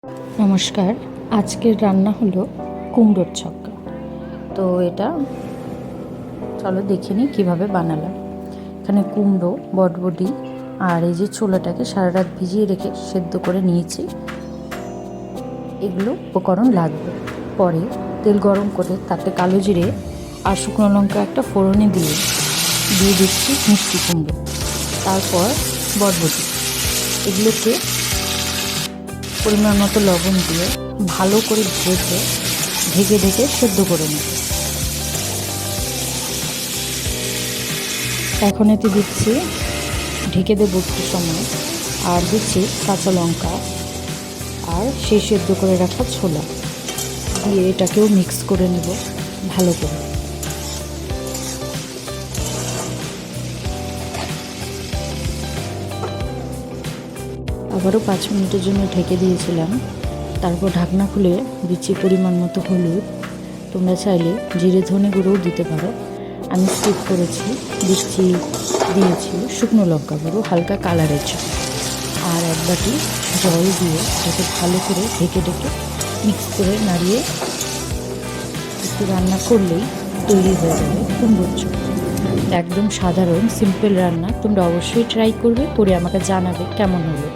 নমস্কার। আজকের রান্না হলো কুমড়োর ছক্কা। তো এটা চলো দেখে নিই কীভাবে বানালাম। এখানে কুমড়ো, বটবটি আর এই যে ছোলাটাকে সারা রাত ভিজিয়ে রেখে সেদ্ধ করে নিয়েছি। এগুলো উপকরণ লাগবে। পরে তেল গরম করে তাতে কালো জিরে আর শুকনো লঙ্কা একটা ফোড়নে দিয়ে দিচ্ছি মিষ্টি কুমড়ো, তারপর বটবটি। এগুলোকে পরিমাণ মতো লবণ দিয়ে ভালো করে ভেজে ঢেকে ঢেকে সেদ্ধ করে নেব। এখন এতে দিচ্ছি, ঢেকে দেবো একটু সময়, আর দিচ্ছি কাঁচা লঙ্কা আর সেই সেদ্ধ করে রাখা ছোলা দিয়ে এটাকেও মিক্স করে নেব ভালো করে। আবারও 5 মিনিটের জন্য ঢেকে দিয়েছিলাম। তারপর ঢাকনা খুলে দিচ্ছি পরিমাণ মতো হলুদ। তোমরা চাইলে জিরে ধনে গুঁড়োও দিতে পারো, আমি স্কিপ করেছি। দিয়েছি শুকনো লঙ্কা গুঁড়ো হালকা কালারের জন্য, আর 1 বাটি জল দিয়ে এটাকে ভালো করে ঢেকে ঢেকে মিক্স করে নাড়িয়ে একটু রান্না করলেই তৈরি হয়ে যাবে কুমড়োর ছক্কা। একদম সাধারণ সিম্পল রান্না, তোমরা অবশ্যই ট্রাই করবে, করে আমাকে জানাবে কেমন হলো।